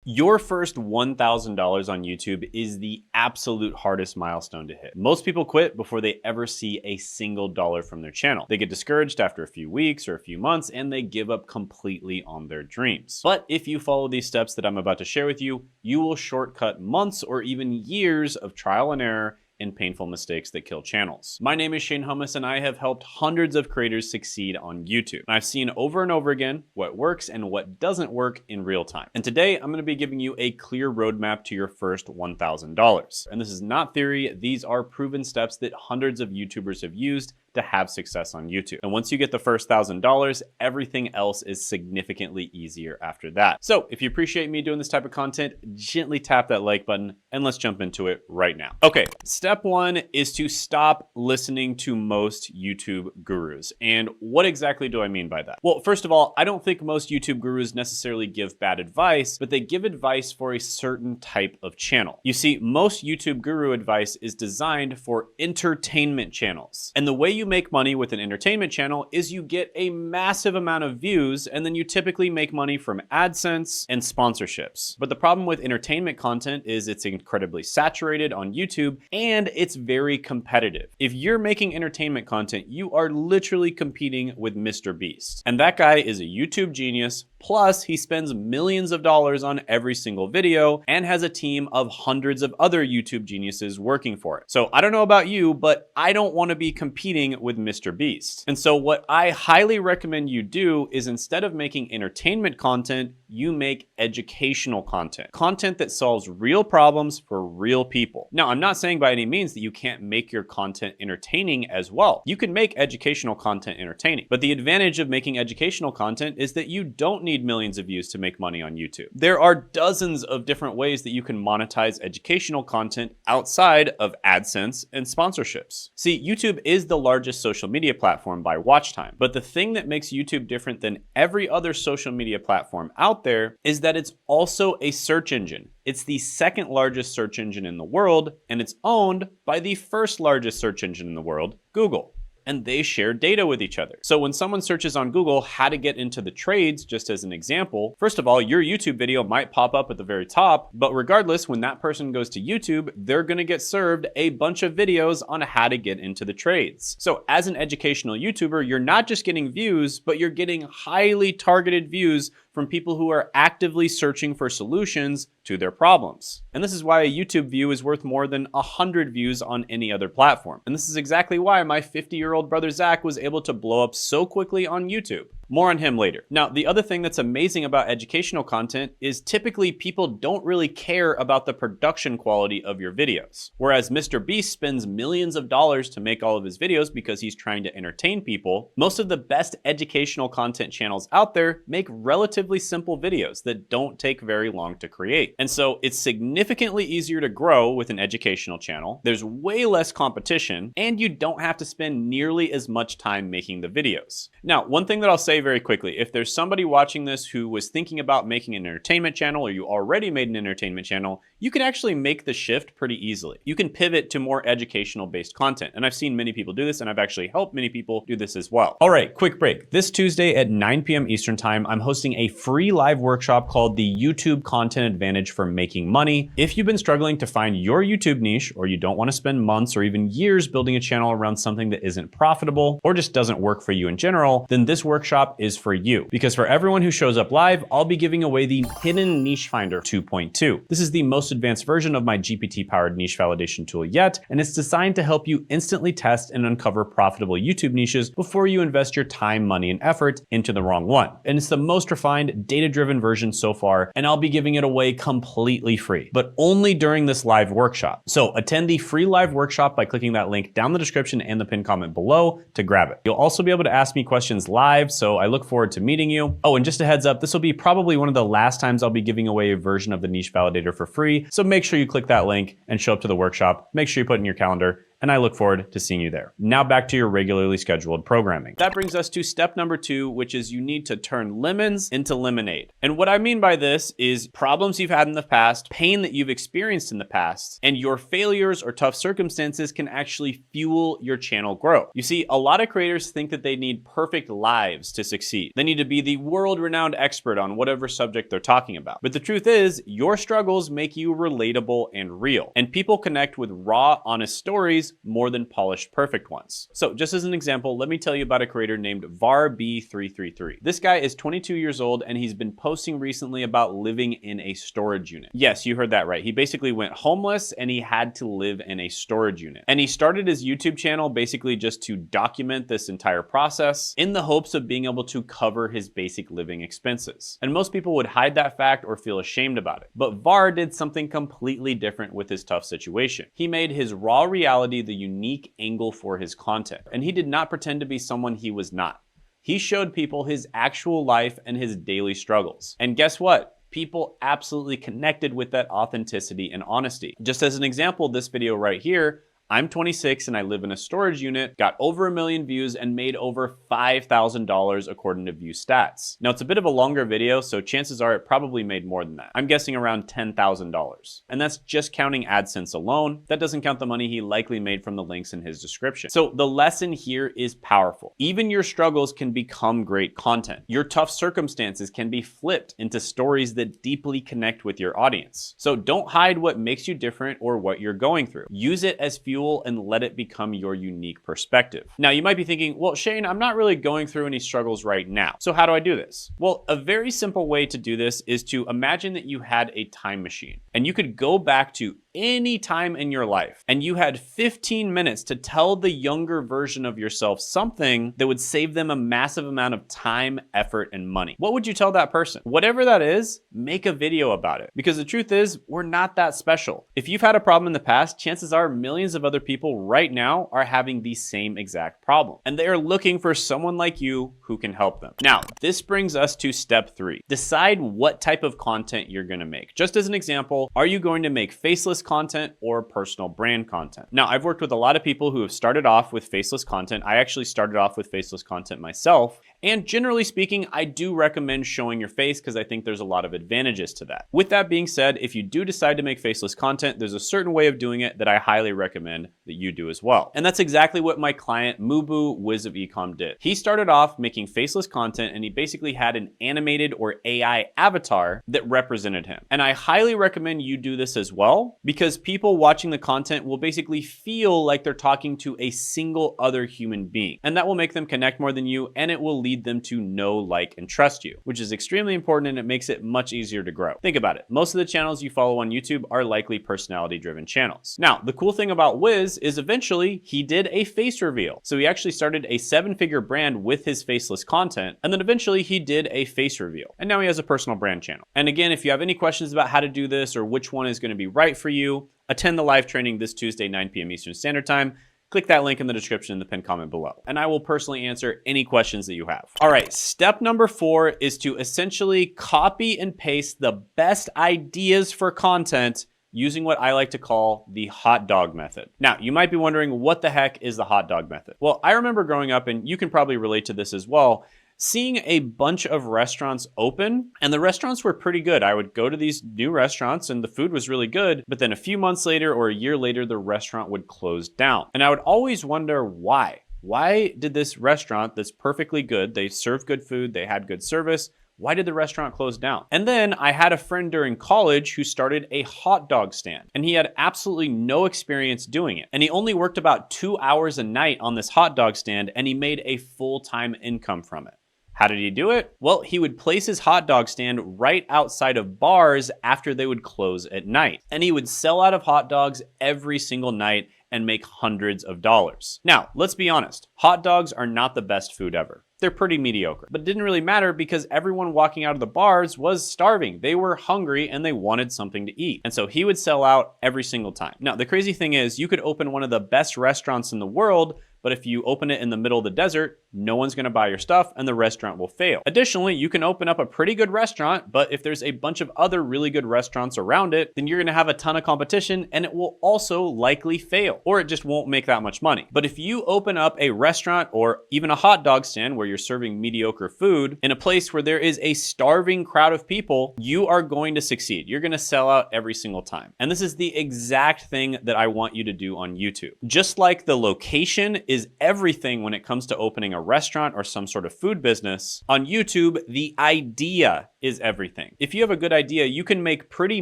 Your first $1,000 on YouTube is the absolute hardest milestone to hit. Most people quit before they ever see a single dollar from their channel. They get discouraged after a few weeks or a few months and they give up completely on their dreams. But if you follow these steps that I'm about to share with you, you will shortcut months or even years of trial and error and painful mistakes that kill channels. My name is Shane Hummus and I have helped hundreds of creators succeed on YouTube. I've seen over and over again what works and what doesn't work in real time. And today I'm gonna be giving you a clear roadmap to your first $1,000. And this is not theory, these are proven steps that hundreds of YouTubers have used to have success on YouTube. And once you get the first $1,000, everything else is significantly easier after that. So if you appreciate me doing this type of content, gently tap that like button and let's jump into it right now. Okay, step one is to stop listening to most YouTube gurus. And what exactly do I mean by that? Well, first of all, I don't think most YouTube gurus necessarily give bad advice, but they give advice for a certain type of channel. You see, most YouTube guru advice is designed for entertainment channels. And the way you make money with an entertainment channel is you get a massive amount of views and then you typically make money from AdSense and sponsorships. But the problem with entertainment content is it's incredibly saturated on YouTube and it's very competitive. If you're making entertainment content, you are literally competing with Mr. Beast. And that guy is a YouTube genius. Plus, he spends millions of dollars on every single video and has a team of hundreds of other YouTube geniuses working for it. So I don't know about you, but I don't want to be competing with Mr. Beast. And so what I highly recommend you do is instead of making entertainment content, you make educational content. Content that solves real problems for real people. Now, I'm not saying by any means that you can't make your content entertaining as well. You can make educational content entertaining, but the advantage of making educational content is that you don't need millions of views to make money on YouTube. There are dozens of different ways that you can monetize educational content outside of AdSense and sponsorships. See, YouTube is the largest social media platform by watch time, but the thing that makes YouTube different than every other social media platform out there is that it's also a search engine. It's the second largest search engine in the world, and it's owned by the first largest search engine in the world, Google. And they share data with each other. So when someone searches on Google how to get into the trades, just as an example, first of all, your YouTube video might pop up at the very top, but regardless, when that person goes to YouTube, they're gonna get served a bunch of videos on how to get into the trades. So as an educational YouTuber, you're not just getting views, but you're getting highly targeted views from people who are actively searching for solutions to their problems. And this is why a YouTube view is worth more than 100 views on any other platform. And this is exactly why my 50-year-old brother Zach was able to blow up so quickly on YouTube. More on him later. Now, the other thing that's amazing about educational content is typically people don't really care about the production quality of your videos. Whereas Mr. Beast spends millions of dollars to make all of his videos because he's trying to entertain people, most of the best educational content channels out there make relatively simple videos that don't take very long to create. And so it's significantly easier to grow with an educational channel. There's way less competition and you don't have to spend nearly as much time making the videos. Now, one thing that I'll say very quickly, if there's somebody watching this who was thinking about making an entertainment channel or you already made an entertainment channel, you can actually make the shift pretty easily. You can pivot to more educational based content. And I've seen many people do this and I've actually helped many people do this as well. All right, quick break. This Tuesday at 9 p.m. Eastern time, I'm hosting a free live workshop called the YouTube Content Advantage for Making Money. If you've been struggling to find your YouTube niche or you don't want to spend months or even years building a channel around something that isn't profitable or just doesn't work for you in general, then this workshop is for you. Because for everyone who shows up live, I'll be giving away the Hidden Niche Finder 2.2. This is the most advanced version of my GPT-powered niche validation tool yet, and it's designed to help you instantly test and uncover profitable YouTube niches before you invest your time, money, and effort into the wrong one. And it's the most refined, data-driven version so far, and I'll be giving it away completely free, but only during this live workshop. So attend the free live workshop by clicking that link down the description and the pinned comment below to grab it. You'll also be able to ask me questions live, so I look forward to meeting you. Oh, and just a heads up, this will be probably one of the last times I'll be giving away a version of the niche validator for free. So make sure you click that link and show up to the workshop. Make sure you put it in your calendar and I look forward to seeing you there. Now back to your regularly scheduled programming. That brings us to step number 2, which is you need to turn lemons into lemonade. And what I mean by this is problems you've had in the past, pain that you've experienced in the past, and your failures or tough circumstances can actually fuel your channel growth. You see, a lot of creators think that they need perfect lives to succeed. They need to be the world-renowned expert on whatever subject they're talking about. But the truth is, your struggles make you relatable and real. And people connect with raw, honest stories more than polished, perfect ones. So just as an example, let me tell you about a creator named VarB333. This guy is 22 years old and he's been posting recently about living in a storage unit. Yes, you heard that right. He basically went homeless and he had to live in a storage unit. And he started his YouTube channel basically just to document this entire process in the hopes of being able to cover his basic living expenses. And most people would hide that fact or feel ashamed about it. But Var did something completely different with his tough situation. He made his raw reality the unique angle for his content. And he did not pretend to be someone he was not. He showed people his actual life and his daily struggles. And guess what? People absolutely connected with that authenticity and honesty. Just as an example, this video right here, I'm 26 and I live in a storage unit, got over 1 million views and made over $5,000 according to view stats. Now it's a bit of a longer video, so chances are it probably made more than that. I'm guessing around $10,000. And that's just counting AdSense alone. That doesn't count the money he likely made from the links in his description. So the lesson here is powerful. Even your struggles can become great content. Your tough circumstances can be flipped into stories that deeply connect with your audience. So don't hide what makes you different or what you're going through. Use it as fuel and let it become your unique perspective. Now you might be thinking, well, Shane, I'm not really going through any struggles right now. So how do I do this? Well, a very simple way to do this is to imagine that you had a time machine and you could go back to any time in your life and you had 15 minutes to tell the younger version of yourself something that would save them a massive amount of time, effort, and money. What would you tell that person? Whatever that is, make a video about it. Because the truth is, we're not that special. If you've had a problem in the past, chances are millions of other people right now are having the same exact problem. And they are looking for someone like you who can help them. Now, this brings us to step 3. Decide what type of content you're gonna make. Just as an example, are you going to make faceless content or personal brand content? Now, I've worked with a lot of people who have started off with faceless content. I actually started off with faceless content myself. And generally speaking, I do recommend showing your face because I think there's a lot of advantages to that. With that being said, if you do decide to make faceless content, there's a certain way of doing it that I highly recommend that you do as well. And that's exactly what my client, Mubu Wiz of Ecom, did. He started off making faceless content and he basically had an animated or AI avatar that represented him. And I highly recommend you do this as well because people watching the content will basically feel like they're talking to a single other human being. And that will make them connect more than you and it will lead them to know, like, and trust you, which is extremely important and it makes it much easier to grow. Think about it. Most of the channels you follow on YouTube are likely personality-driven channels. Now, the cool thing about Wiz is eventually he did a face reveal. So he actually started a 7-figure brand with his faceless content, and then eventually he did a face reveal. And now he has a personal brand channel. And again, if you have any questions about how to do this or which one is going to be right for you, attend the live training this Tuesday, 9 p.m. Eastern Standard Time. Click that link in the description in the pinned comment below, and I will personally answer any questions that you have. All right, step number 4 is to essentially copy and paste the best ideas for content using what I like to call the hot dog method. Now, you might be wondering, what the heck is the hot dog method? Well, I remember growing up, and you can probably relate to this as well, seeing a bunch of restaurants open, and the restaurants were pretty good. I would go to these new restaurants and the food was really good, but then a few months later or a year later, the restaurant would close down. And I would always wonder why. Why did this restaurant that's perfectly good, they served good food, they had good service, why did the restaurant close down? And then I had a friend during college who started a hot dog stand and he had absolutely no experience doing it. And he only worked about 2 hours a night on this hot dog stand and he made a full-time income from it. How did he do it? Well, he would place his hot dog stand right outside of bars after they would close at night. And he would sell out of hot dogs every single night and make hundreds of dollars. Now, let's be honest. Hot dogs are not the best food ever. They're pretty mediocre, but it didn't really matter because everyone walking out of the bars was starving. They were hungry and they wanted something to eat. And so he would sell out every single time. Now, the crazy thing is you could open one of the best restaurants in the world, but if you open it in the middle of the desert, no one's gonna buy your stuff and the restaurant will fail. Additionally, you can open up a pretty good restaurant, but if there's a bunch of other really good restaurants around it, then you're gonna have a ton of competition and it will also likely fail, or it just won't make that much money. But if you open up a restaurant or even a hot dog stand where you're serving mediocre food in a place where there is a starving crowd of people, you are going to succeed. You're gonna sell out every single time. And this is the exact thing that I want you to do on YouTube. Just like the location is everything when it comes to opening a restaurant or some sort of food business, on YouTube, the idea is everything. If you have a good idea, you can make pretty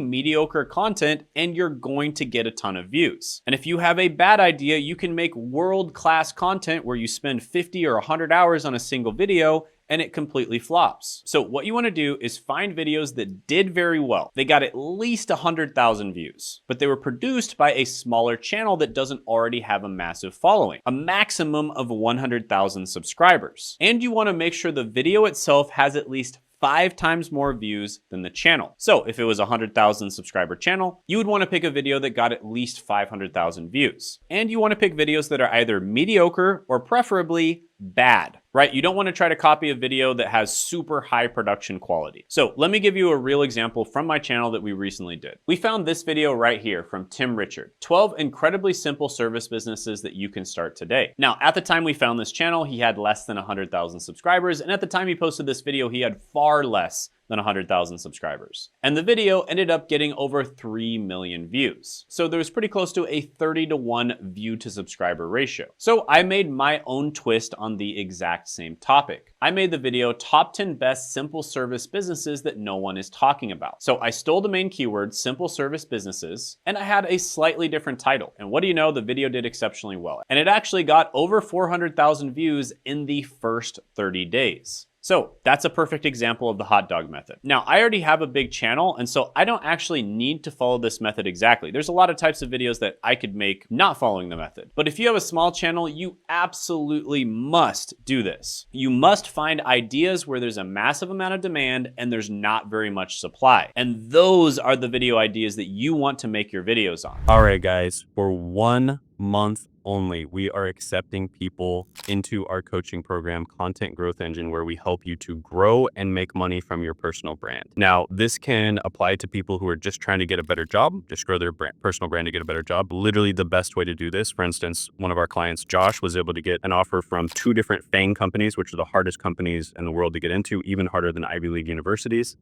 mediocre content and you're going to get a ton of views. And if you have a bad idea, you can make world-class content where you spend 50 or 100 hours on a single video and it completely flops. So what you wanna do is find videos that did very well. They got at least 100,000 views, but they were produced by a smaller channel that doesn't already have a massive following, a maximum of 100,000 subscribers. And you wanna make sure the video itself has at least 5 times more views than the channel. So if it was a 100,000 subscriber channel, you would want to pick a video that got at least 500,000 views. And you want to pick videos that are either mediocre or preferably bad, right? You don't want to try to copy a video that has super high production quality. So let me give you a real example from my channel that we recently did. We found this video right here from Tim Richard, 12 incredibly simple service businesses that you can start today. Now, at the time we found this channel, he had less than 100,000 subscribers. And at the time he posted this video, he had far less than 100,000 subscribers. And the video ended up getting over 3 million views. So there was pretty close to a 30-to-1 view to subscriber ratio. So I made my own twist on the exact same topic. I made the video top 10 best simple service businesses that no one is talking about. So I stole the main keyword, simple service businesses, and I had a slightly different title. And what do you know? The video did exceptionally well. And it actually got over 400,000 views in the first 30 days. So that's a perfect example of the hot dog method. Now, I already have a big channel, and so I don't actually need to follow this method exactly. There's a lot of types of videos that I could make not following the method. But if you have a small channel, you absolutely must do this. You must find ideas where there's a massive amount of demand and there's not very much supply. And those are the video ideas that you want to make your videos on. All right, guys, for 1 month only, we are accepting people into our coaching program, Content Growth Engine, where we help you to grow and make money from your personal brand. Now, this can apply to people who are just trying to get a better job, just grow their personal brand to get a better job. Literally the best way to do this. For instance, one of our clients, Josh, was able to get an offer from 2 different FANG companies, which are the hardest companies in the world to get into, even harder than Ivy League universities.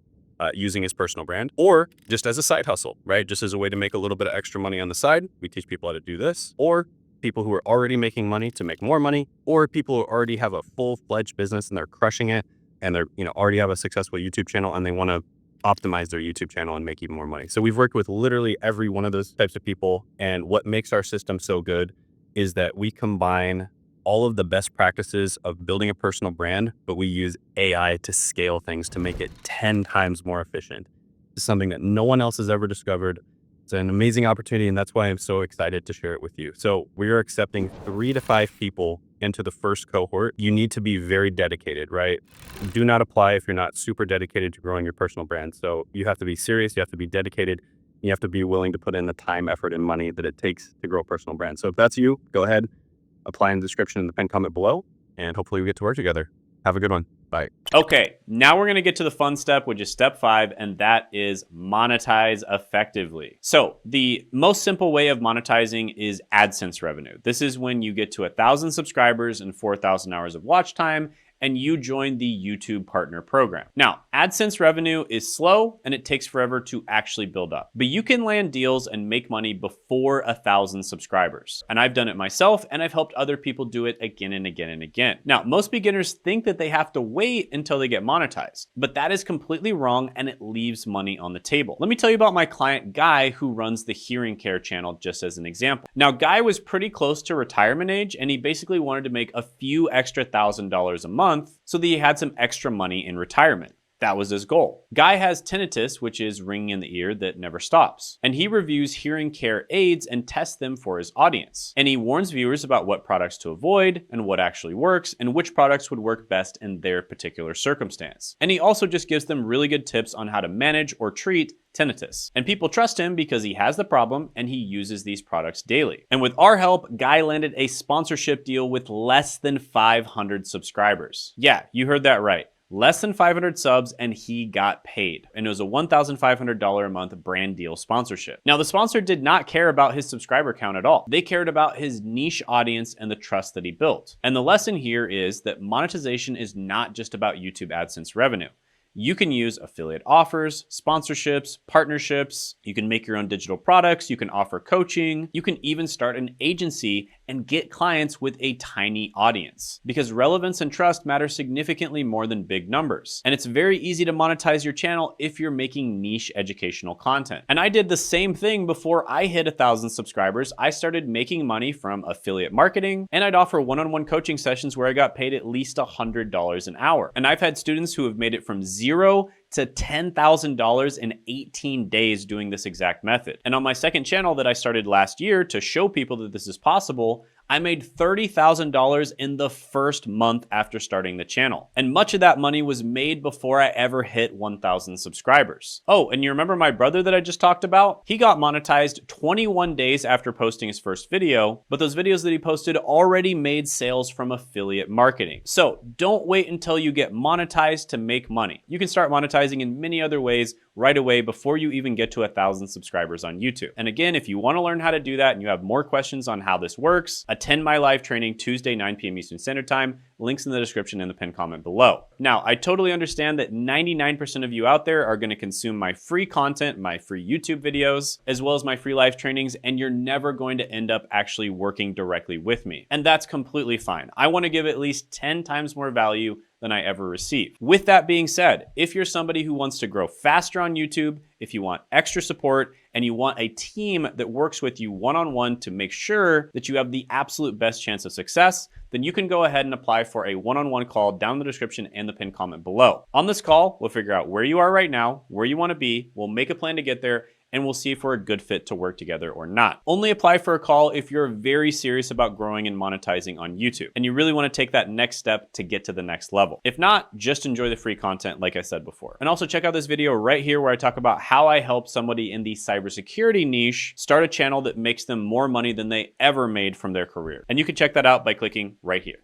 Using his personal brand, or just as a side hustle, right? Just as a way to make a little bit of extra money on the side. We teach people how to do this, or people who are already making money to make more money, or people who already have a full-fledged business and they're crushing it, and they're, already have a successful YouTube channel and they want to optimize their YouTube channel and make even more money. So we've worked with literally every one of those types of people. And what makes our system so good is that we combine all of the best practices of building a personal brand, but we use AI to scale things to make it 10 times more efficient. It's something that no one else has ever discovered. It's an amazing opportunity, and that's why I'm so excited to share it with you. So we are accepting 3 to 5 people into the first cohort. You need to be very dedicated, right? Do not apply if you're not super dedicated to growing your personal brand. So you have to be serious, you have to be dedicated, you have to be willing to put in the time, effort, and money that it takes to grow a personal brand. So if that's you, go ahead, apply in the description in the pinned comment below, and hopefully we get to work together. Have a good one. Bye. Okay, now we're gonna get to the fun step, which is step 5, and that is monetize effectively. So the most simple way of monetizing is AdSense revenue. This is when you get to 1,000 subscribers and 4,000 hours of watch time, and you join the YouTube Partner Program. Now, AdSense revenue is slow and it takes forever to actually build up, but you can land deals and make money before 1,000 subscribers. And I've done it myself, and I've helped other people do it again and again and again. Now, most beginners think that they have to wait until they get monetized, but that is completely wrong and it leaves money on the table. Let me tell you about my client, Guy, who runs the hearing care channel, just as an example. Now, Guy was pretty close to retirement age, and he basically wanted to make a few extra $1,000s a month so that he had some extra money in retirement. That was his goal. Guy has tinnitus, which is ringing in the ear that never stops. And he reviews hearing care aids and tests them for his audience. And he warns viewers about what products to avoid and what actually works and which products would work best in their particular circumstance. And he also just gives them really good tips on how to manage or treat tinnitus. And people trust him because he has the problem and he uses these products daily. And with our help, Guy landed a sponsorship deal with less than 500 subscribers. Yeah, you heard that right. Less than 500 subs and he got paid. And it was a $1,500 a month brand deal sponsorship. Now, the sponsor did not care about his subscriber count at all. They cared about his niche audience and the trust that he built. And the lesson here is that monetization is not just about YouTube AdSense revenue. You can use affiliate offers, sponsorships, partnerships. You can make your own digital products. You can offer coaching. You can even start an agency and get clients with a tiny audience, because relevance and trust matter significantly more than big numbers. And it's very easy to monetize your channel if you're making niche educational content. And I did the same thing before I hit 1,000 subscribers. I started making money from affiliate marketing, and I'd offer one-on-one coaching sessions where I got paid at least $100 an hour. And I've had students who have made it from zero to $10,000 in 18 days doing this exact method. And on my second channel that I started last year to show people that this is possible, I made $30,000 in the first month after starting the channel. And much of that money was made before I ever hit 1,000 subscribers. Oh, and you remember my brother that I just talked about? He got monetized 21 days after posting his first video, but those videos that he posted already made sales from affiliate marketing. So don't wait until you get monetized to make money. You can start monetizing in many other ways right away before you even get to 1,000 subscribers on YouTube. And again, if you want to learn how to do that and you have more questions on how this works, attend my live training Tuesday, 9 p.m. Eastern Standard Time. Links in the description and the pinned comment below. Now, I totally understand that 99% of you out there are going to consume my free content, my free YouTube videos, as well as my free live trainings, and you're never going to end up actually working directly with me. And that's completely fine. I want to give at least 10 times more value than I ever received. With that being said, if you're somebody who wants to grow faster on YouTube, if you want extra support, and you want a team that works with you one-on-one to make sure that you have the absolute best chance of success, then you can go ahead and apply for a one-on-one call down in the description and the pinned comment below. On this call, we'll figure out where you are right now, where you want to be, we'll make a plan to get there, and we'll see if we're a good fit to work together or not. Only apply for a call if you're very serious about growing and monetizing on YouTube, and you really want to take that next step to get to the next level. If not, just enjoy the free content like I said before. And also check out this video right here where I talk about how I help somebody in the cybersecurity niche start a channel that makes them more money than they ever made from their career. And you can check that out by clicking right here.